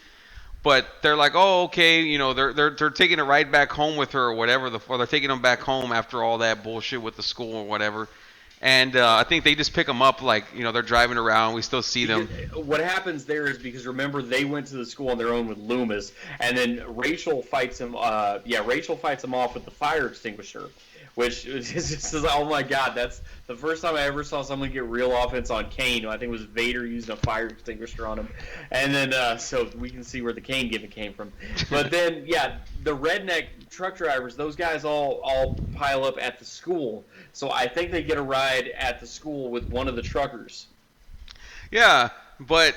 but they're like, oh, okay, they're taking a ride back home with her or whatever, or they're taking them back home after all that bullshit with the school or whatever. And I think they just pick them up, like, they're driving around. We still see them. What happens there is, because remember, they went to the school on their own with Loomis, and then Rachel fights him. Rachel fights him off with the fire extinguisher, which is just, oh my god, that's the first time I ever saw someone get real offense on Kane. I think it was Vader using a fire extinguisher on him, and then so we can see where the Kane gimmick came from. But then, the redneck truck drivers, those guys all pile up at the school. So I think they get a ride at the school with one of the truckers. Yeah, but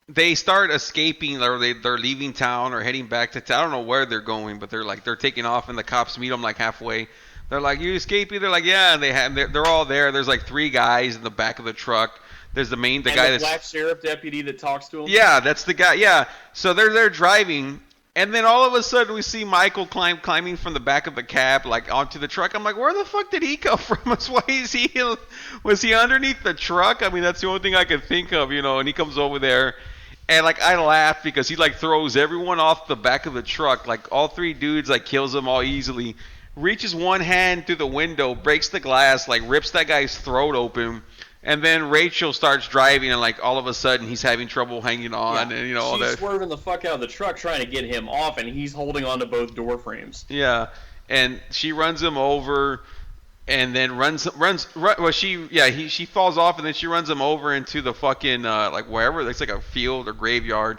they start escaping, or they're leaving town or heading back to town. I don't know where they're going, but they're taking off, and the cops meet them like halfway. They're like, "You escaping?" They're like, "Yeah," and they're all there. There's like 3 guys in the back of the truck. There's the guy that's black sheriff deputy that talks to him. Yeah, that's the guy. Yeah, so they're there driving. And then all of a sudden we see Michael climbing from the back of the cab, like, onto the truck. I'm like, where the fuck did he come from? Why is was he underneath the truck? That's the only thing I could think of, and he comes over there. And, like, I laugh because he, like, throws everyone off the back of the truck. Like, all 3 dudes, like, kills them all easily. Reaches one hand through the window, breaks the glass, like, rips that guy's throat open. And then Rachel starts driving, and like all of a sudden he's having trouble hanging on, and all that. She's swerving the fuck out of the truck trying to get him off, and he's holding on to both door frames. Yeah, and she runs him over, and then she falls off, and then she runs him over into the fucking like wherever, it's like a field or graveyard,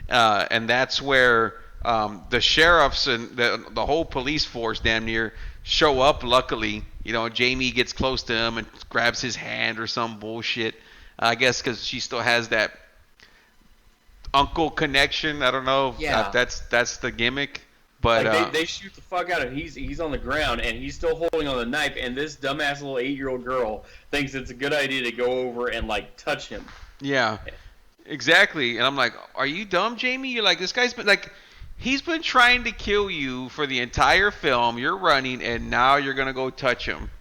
and that's where the sheriffs and the whole police force damn near show up. Luckily, Jamie gets close to him and grabs his hand or some bullshit. I guess because she still has that uncle connection. I don't know. Yeah. That's the gimmick. But like they shoot the fuck out of him. He's on the ground and he's still holding on the knife. And this dumbass little 8-year-old girl thinks it's a good idea to go over and like touch him. Yeah, exactly. And I'm like, are you dumb, Jamie? You're like, this guy's been like. He's been trying to kill you for the entire film. You're running, and now you're going to go touch him.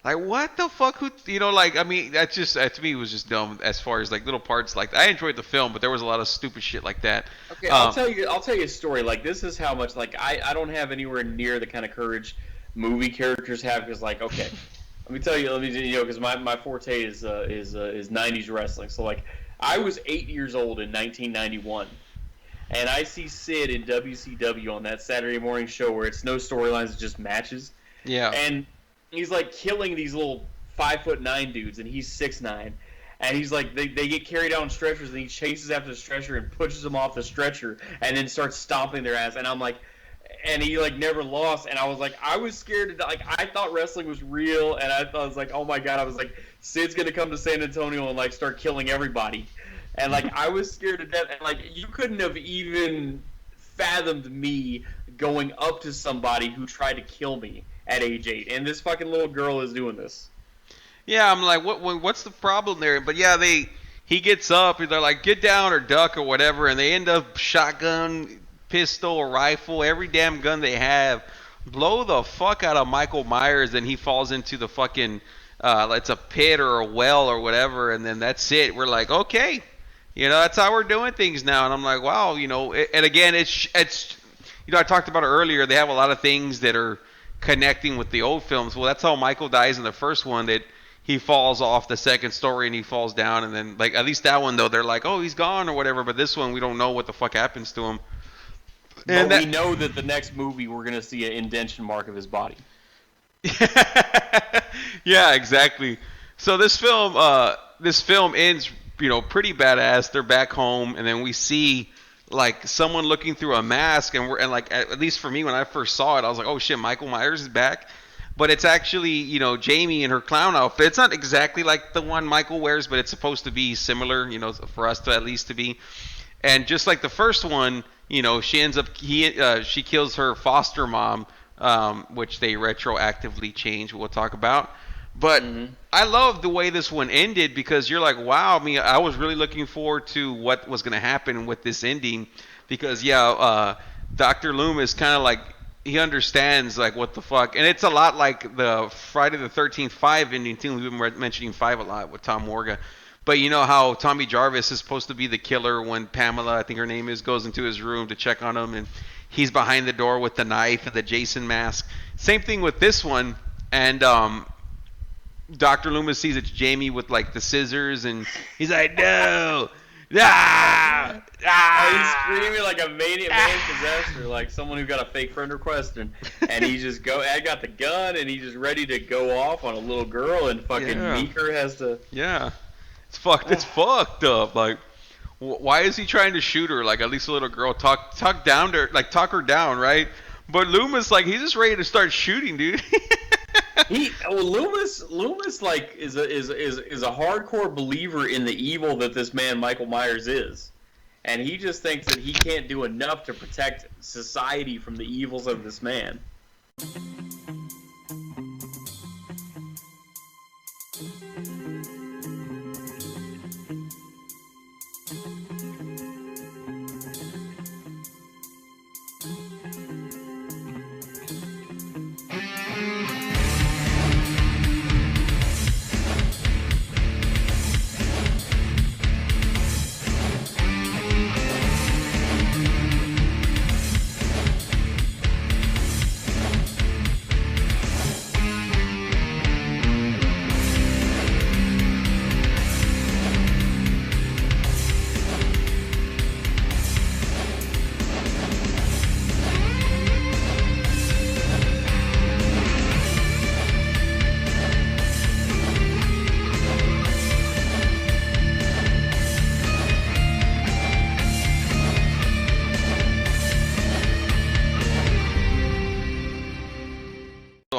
Like, what the fuck? Who, like, I mean, that to me was just dumb as far as like little parts. Like, I enjoyed the film, but there was a lot of stupid shit like that. Okay, I'll tell you a story. Like, this is how much, like, I don't have anywhere near the kind of courage movie characters have. Because, like, okay, let me because my forte is 90s wrestling. So, like, I was 8 years old in 1991, and I see Sid in WCW on that Saturday morning show where it's no storylines, it's just matches. Yeah. And he's like killing these little 5'9" dudes, and he's 6'9", and he's like they get carried out on stretchers, and he chases after the stretcher and pushes them off the stretcher, and then starts stomping their ass. And I'm like, and he like never lost, and I was like, I was scared to, like, I thought wrestling was real, and I was like, oh my god, I was like, Sid's gonna come to San Antonio and like start killing everybody, and like I was scared to death, and like you couldn't have even fathomed me going up to somebody who tried to kill me at age 8, and this fucking little girl is doing this. Yeah, I'm like, what's the problem there? But yeah, he gets up, and they're like, get down or duck or whatever, and they end up shotgun, pistol, or rifle, every damn gun they have, blow the fuck out of Michael Myers, and he falls into the fucking, it's a pit or a well or whatever, and then that's it. We're like, okay, that's how we're doing things now, and I'm like, wow, and again, it's I talked about it earlier. They have a lot of things that are connecting with the old films. Well, that's how Michael dies in the first one, that he falls off the second story and he falls down, and then, like, at least that one though, they're like, oh, he's gone or whatever, but this one we don't know what the fuck happens to him. But we know that the next movie we're gonna see an indentation mark of his body. Yeah, exactly. So this film ends, pretty badass. They're back home, and then we see like someone looking through a mask, and like at least for me when I first saw it, I was like, oh shit, Michael Myers is back. But it's actually, Jamie in her clown outfit. It's not exactly like the one Michael wears, but it's supposed to be similar, for us to at least to be. And just like the first one, she ends up she kills her foster mom, which they retroactively change. We'll talk about. But I love the way this one ended, because you're like, wow. I mean, I was really looking forward to what was going to happen with this ending, because Dr. Loomis kind of like, he understands like what the fuck, and it's a lot like the Friday the 13th 5 ending too. We've been mentioning 5 a lot with Tom Morga, but you know how Tommy Jarvis is supposed to be the killer when Pamela, I think her name is, goes into his room to check on him, and he's behind the door with the knife and the Jason mask. Same thing with this one, and Dr. Loomis sees it's Jamie with like the scissors, and he's like, no. He's screaming like a maniac, man possessed, or like someone who got a fake friend request, and he just got the gun, and he's just ready to go off on a little girl, and fucking Meeker has to. Yeah, it's fucked. It's fucked up. Like, why is he trying to shoot her? Like, at least a little girl talk down to her, like talk her down, right? But Loomis, like, he's just ready to start shooting, dude. Loomis like is a hardcore believer in the evil that this man Michael Myers is, and he just thinks that he can't do enough to protect society from the evils of this man.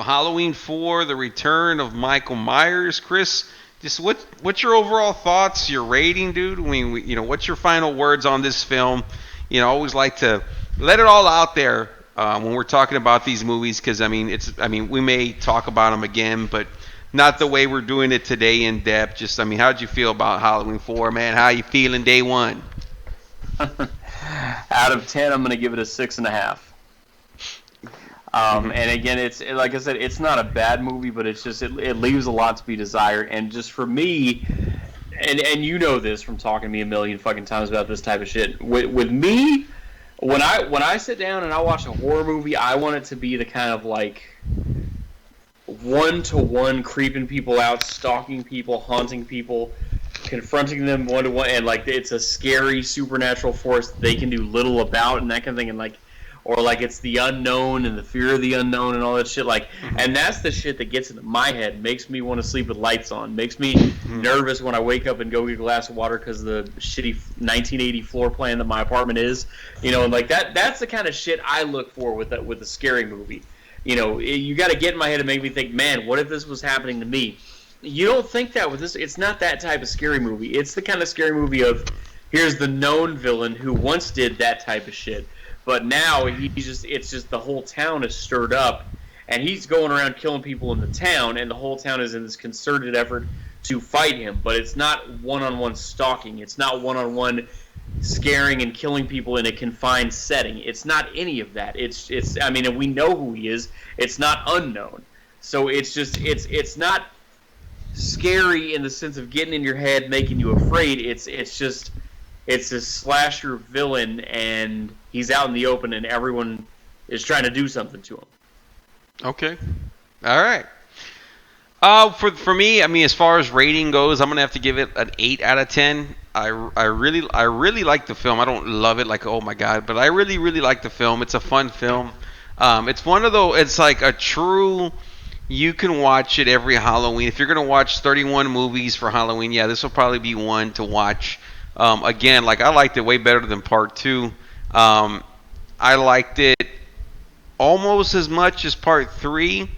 Halloween 4, the return of Michael Myers. Chris, just what's your overall thoughts, your rating, dude? I mean, what's your final words on this film? I always like to let it all out there when we're talking about these movies, because we may talk about them again, but not the way we're doing it today in depth. Just, how'd you feel about Halloween 4, man? How you feeling day one? Out of 10, I'm going to give it a 6.5. And again, it's like I said, it's not a bad movie, but it's just it leaves a lot to be desired. And just for me, and you know this from talking to me a million fucking times about this type of shit. With me, when I sit down and I watch a horror movie, I want it to be the kind of like one-to-one creeping people out, stalking people, haunting people, confronting them one-to-one, and like it's a scary supernatural force that they can do little about and that kind of thing, and like, or like it's the unknown and the fear of the unknown and all that shit, like, and that's the shit that gets into my head, makes me want to sleep with lights on, makes me nervous when I wake up and go get a glass of water because of the shitty 1980 floor plan that my apartment is, you know, and like that's the kind of shit I look for with a scary movie. You know, you got to get in my head and make me think, man, what if this was happening to me? You don't think that with this. It's not that type of scary movie. It's the kind of scary movie of, here's the known villain who once did that type of shit, but now it's just the whole town is stirred up, and he's going around killing people in the town, and the whole town is in this concerted effort to fight him. But it's not one-on-one stalking. It's not one-on-one scaring and killing people in a confined setting. It's not any of that. It's I mean, and we know who he is. It's not unknown. So it's just it's not scary in the sense of getting in your head, making you afraid. It's a slasher villain, and he's out in the open, and everyone is trying to do something to him. Okay. All right. For me, I mean, as far as rating goes, I'm gonna have to give it an 8 out of 10. I really like the film. I don't love it like, oh my god, but I really like the film. It's a fun film. It's one of those. It's like a true. You can watch it every Halloween. If you're gonna watch 31 movies for Halloween, yeah, this will probably be one to watch. Again, like I liked it way better than Part 2. I liked it almost as much as Part 3.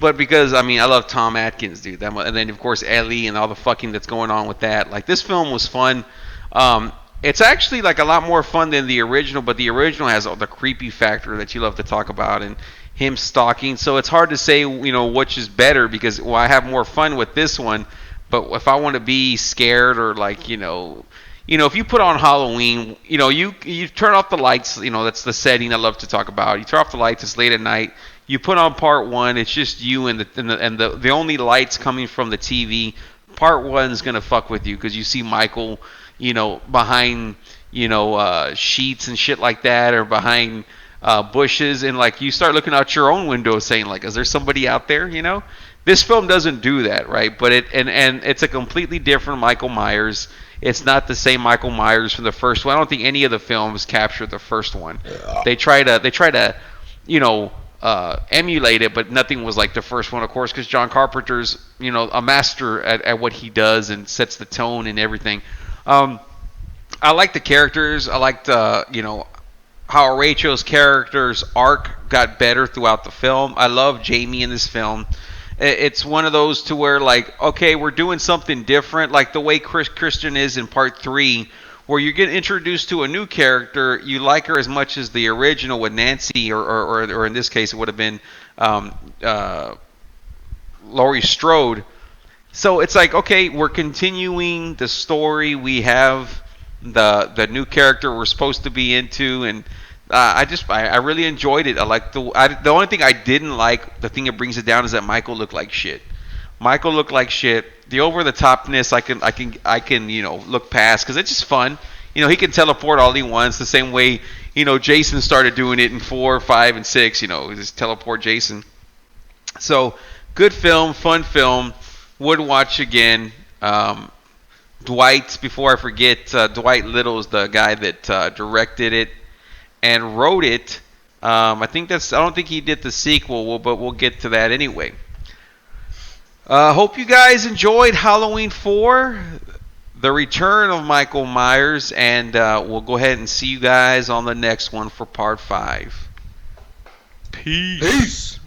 But because, I mean, I love Tom Atkins, dude. And then, of course, Ellie and all the fucking that's going on with that. Like, this film was fun. It's actually, like, a lot more fun than the original, but the original has all the creepy factor that you love to talk about and him stalking. So it's hard to say, you know, which is better because, well, I have more fun with this one. But if I want to be scared or, like, you know, if you put on Halloween, you know, you turn off the lights. You know, that's the setting I love to talk about. You turn off the lights. It's late at night. You put on Part 1. It's just you and the only lights coming from the TV. Part 1 is gonna fuck with you because you see Michael, you know, behind, you know, sheets and shit like that, or behind bushes, and like you start looking out your own window, saying like, is there somebody out there? You know, this film doesn't do that, right? But it's a completely different Michael Myers. It's not the same Michael Myers from the first one. I don't think any of the films captured the first one. They try to, you know, emulate it, but nothing was like the first one, of course, because John Carpenter's, you know, a master at what he does and sets the tone and everything. I like the characters. I liked, you know, how Rachel's character's arc got better throughout the film. I love Jamie in this film. It's one of those to where, like, okay, we're doing something different, like the way Kristen is in Part 3, where you get introduced to a new character. You like her as much as the original with Nancy, or in this case, it would have been Laurie Strode. So it's like, okay, we're continuing the story. We have the new character we're supposed to be into, and I really enjoyed it. I like the only thing I didn't like, the thing that brings it down, is that Michael looked like shit. Michael looked like shit. The over the topness I can you know, look past, because it's just fun. You know, he can teleport all he wants, the same way, you know, Jason started doing it in 4, 5, and 6. You know, just teleport Jason. So good film, fun film. Would watch again. Dwight, before I forget, Dwight Little is the guy that directed it and wrote it. I don't think he did the sequel, but we'll get to that anyway. Hope you guys enjoyed Halloween 4, the return of Michael Myers, and we'll go ahead and see you guys on the next one for Part 5. Peace.